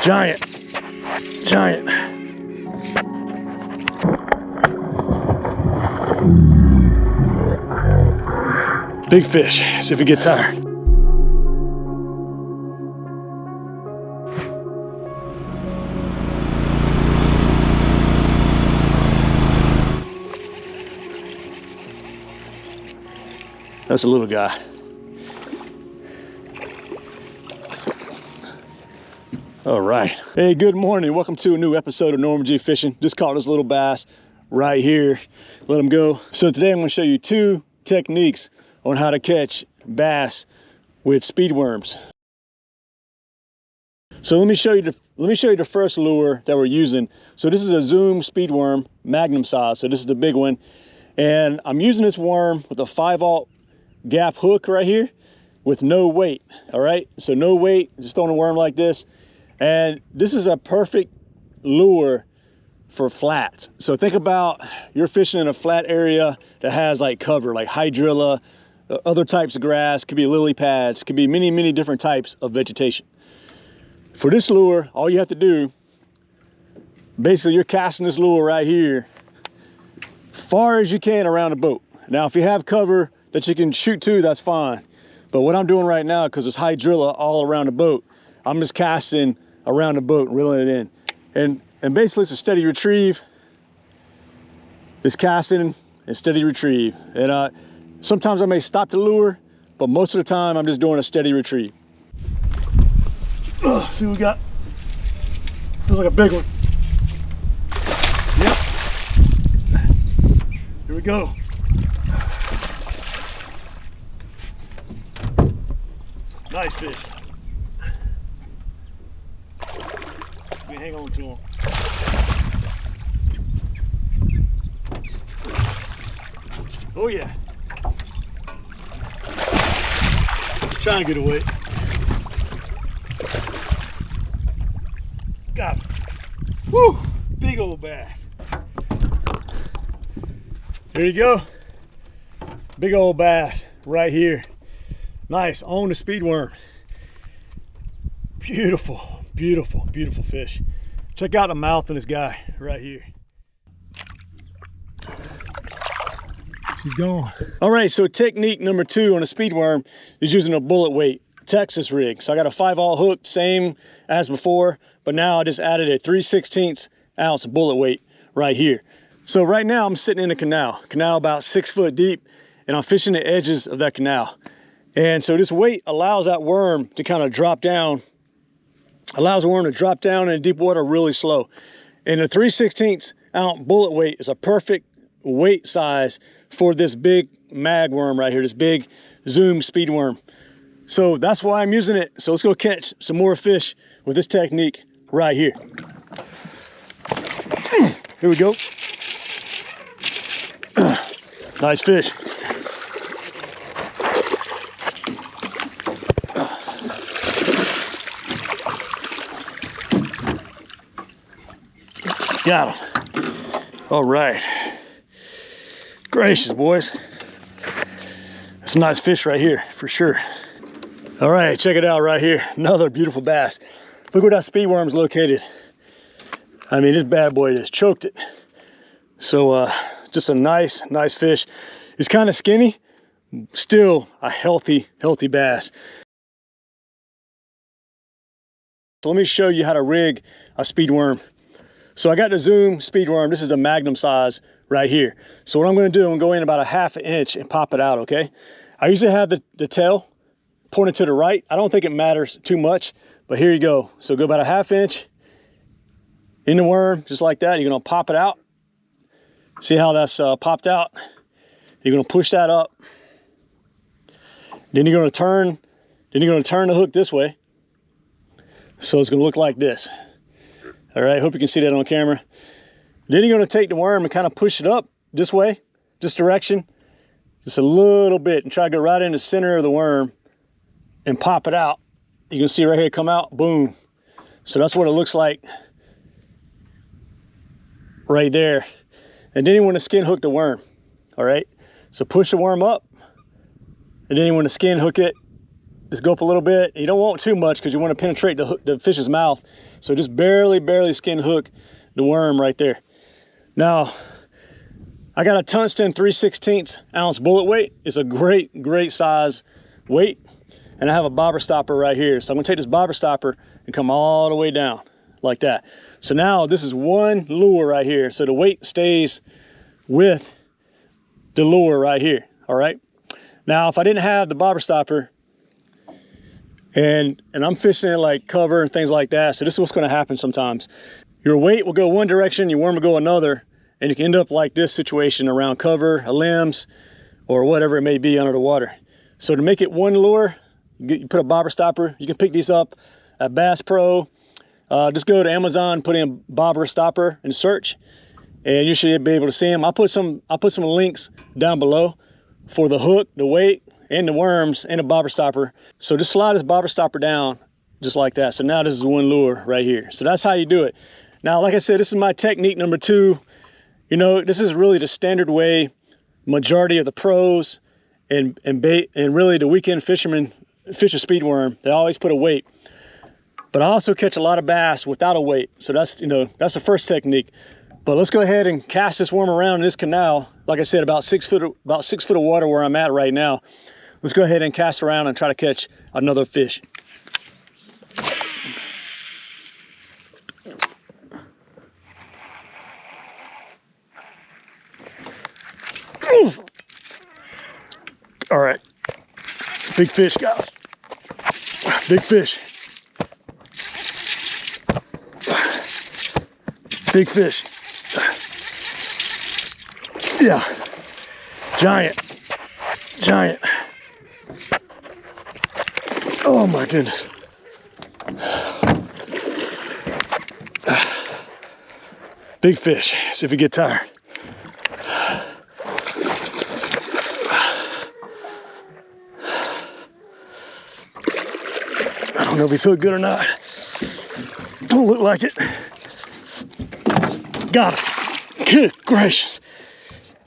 Giant. Big fish. See if we get tired. That's a little guy. All right. Hey, good morning. Welcome to a new episode of Norman G Fishing. Just caught this little bass right here. Let him go. So today I'm going to show you 2 techniques on how to catch bass with speed worms. So let me show you the first lure that we're using. So this is a Zoom speed worm, magnum size. So this is the big one. And I'm using this worm with a 5/0 gap hook right here with no weight. All right, so no weight, just throwing a worm like this. And this is a perfect lure for flats. So think about you're fishing in a flat area that has like cover, like hydrilla, other types of grass, could be lily pads, could be many different types of vegetation. For this lure, all you have to do, basically you're casting this lure right here far as you can around the boat. Now if you have cover that you can shoot to, that's fine. But what I'm doing right now, because there's hydrilla all around the boat, I'm just casting around the boat and reeling it in. And basically it's a steady retrieve. It's casting and steady retrieve. And sometimes I may stop the lure, but most of the time I'm just doing a steady retrieve. See what we got? Feels like a big one. Yep. Here we go. Nice fish. Let's hang on to him. Oh yeah. Trying to get away. Got him. Woo! Big old bass. There you go. Big old bass right here. Nice, on the speed worm. Beautiful, beautiful, beautiful fish. Check out the mouth of this guy right here. She's gone. All right, so technique number 2 on a speed worm is using a bullet weight Texas rig. So I got a 5/0 hook, same as before, but now I just added a 3/16 ounce bullet weight right here. So right now I'm sitting in a canal about 6 foot deep, and I'm fishing the edges of that canal. And so this weight allows that worm to kind of drop down, allows the worm to drop down in deep water really slow. And the 3/16 ounce bullet weight is a perfect weight size for this big mag worm right here, this big Zoom speed worm. So that's why I'm using it. So let's go catch some more fish with this technique right here. Here we go. Nice fish. Got him. All right. Gracious, boys. That's a nice fish right here, for sure. All right, check it out right here. Another beautiful bass. Look where that speed worm's located. I mean, this bad boy just choked it. So just a nice fish. It's kind of skinny, still a healthy bass. So let me show you how to rig a speed worm. So I got the Zoom speed worm. This is a magnum size right here. So what I'm going to do, I'm going to go in about a 1/2 inch and pop it out, okay? I usually have the tail pointed to the right. I don't think it matters too much, but here you go. So go about a 1/2 inch in the worm, just like that. You're going to pop it out. See how that's popped out? You're going to push that up. Then you're going to turn. Then you're going to turn the hook this way. So it's going to look like this. All right, hope you can see that on camera. Then you're going to take the worm and kind of push it up this way, this direction, just a little bit, and try to go right in the center of the worm and pop it out. You can see right here, come out, boom. So that's what it looks like right there. And then you want to skin hook the worm, all right? So push the worm up, and then you want to skin hook it Just go up a little bit. You don't want too much because you want to penetrate the fish's mouth. So just barely skin hook the worm right there. Now, I got a tungsten 3/16 ounce bullet weight. It's a great size weight. And I have a bobber stopper right here. So I'm gonna take this bobber stopper and come all the way down like that. So now this is one lure right here. So the weight stays with the lure right here, all right? Now, if I didn't have the bobber stopper and I'm fishing in like cover and things like that, so this is what's gonna happen sometimes. Your weight will go one direction, your worm will go another, and you can end up like this situation around cover, limbs, or whatever it may be under the water. So to make it one lure, you put a bobber stopper. You can pick these up at Bass Pro. Just go to Amazon, put in bobber stopper and search, and you should be able to see them. I'll put some links down below for the hook, the weight, and the worms, and the bobber stopper. So just slide this bobber stopper down just like that. So now this is one lure right here. So that's how you do it. Now, like I said, this is my technique number 2. You know, this is really the standard way majority of the pros and really the weekend fishermen fish a speed worm. They always put a weight. But I also catch a lot of bass without a weight. So that's, you know, that's the first technique. But let's go ahead and cast this worm around in this canal. Like I said, about 6 foot of water where I'm at right now. Let's go ahead and cast around and try to catch another fish. All right, big fish, guys. Big fish. Big fish. Yeah, giant. Oh my goodness. Big fish. See if we get tired. I don't know if he's so good or not. Don't look like it. Got him. Good gracious.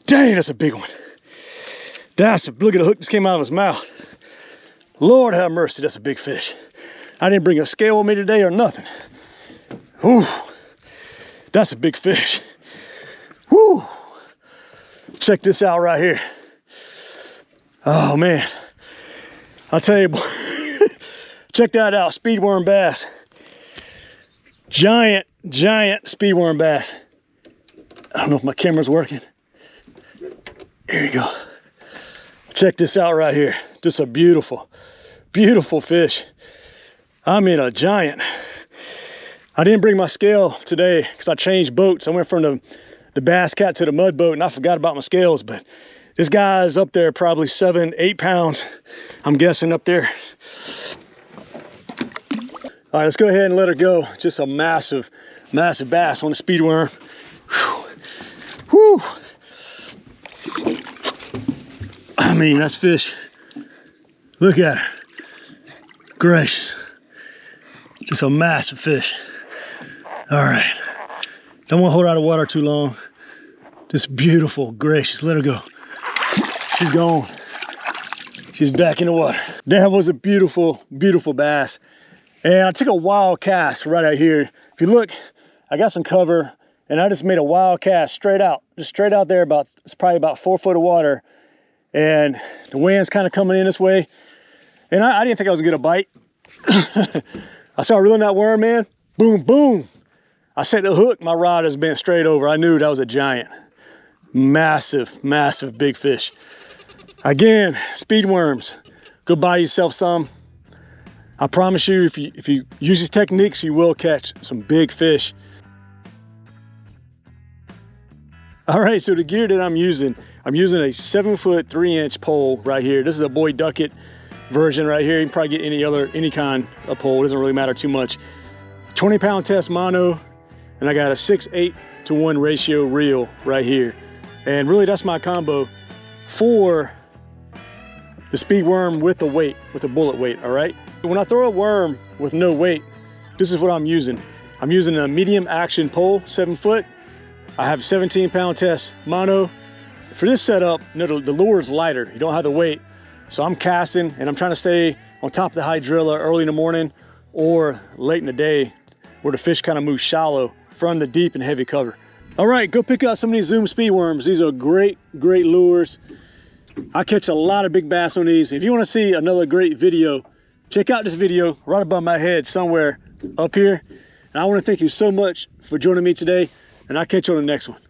Dang, that's a big one. Look at the hook just came out of his mouth. Lord have mercy, that's a big fish. I didn't bring a scale with me today or nothing. Ooh, that's a big fish. Woo. Check this out right here. Oh man, I'll tell you, check that out, speedworm bass. Giant speedworm bass. I don't know if my camera's working. Here you go. Check this out right here. Just a beautiful fish. I mean, a giant. I didn't bring my scale today because I changed boats. I went from the bass cat to the mud boat and I forgot about my scales, but this guy's up there probably 7-8 pounds. I'm guessing up there. All right, let's go ahead and let her go. Just a massive bass on the speedworm. Whew. I mean, that's fish. Look at her. Gracious. Just a massive fish. All right. Don't want to hold her out of water too long. Just beautiful, gracious. Let her go. She's gone. She's back in the water. That was a beautiful bass. And I took a wild cast right out here. If you look, I got some cover and I just made a wild cast straight out. Just straight out there, it's probably about 4 foot of water. And the wind's kind of coming in this way. And I didn't think I was gonna get a bite. I saw reeling that worm in, boom, boom. I set the hook, my rod has been straight over. I knew that was a giant, massive big fish. Again, speed worms, go buy yourself some. I promise you, if you use these techniques, you will catch some big fish. All right, so the gear that I'm using a 7-foot 3-inch pole right here. This is a Boy Duckett version right here. You can probably get any kind of pole. It doesn't really matter too much. 20-pound test mono, and I got a 6:8-to-1 ratio reel right here. And really, that's my combo for the speed worm with a weight, with a bullet weight. All right. When I throw a worm with no weight, this is what I'm using. I'm using a medium action pole, 7 foot. I have 17-pound test mono. For this setup, you know, the lure is lighter. You don't have the weight. So I'm casting and I'm trying to stay on top of the hydrilla early in the morning or late in the day where the fish kind of move shallow from the deep and heavy cover. All right, go pick out some of these Zoom speed worms. These are great lures. I catch a lot of big bass on these. If you want to see another great video, check out this video right above my head somewhere up here. And I want to thank you so much for joining me today, and I'll catch you on the next one.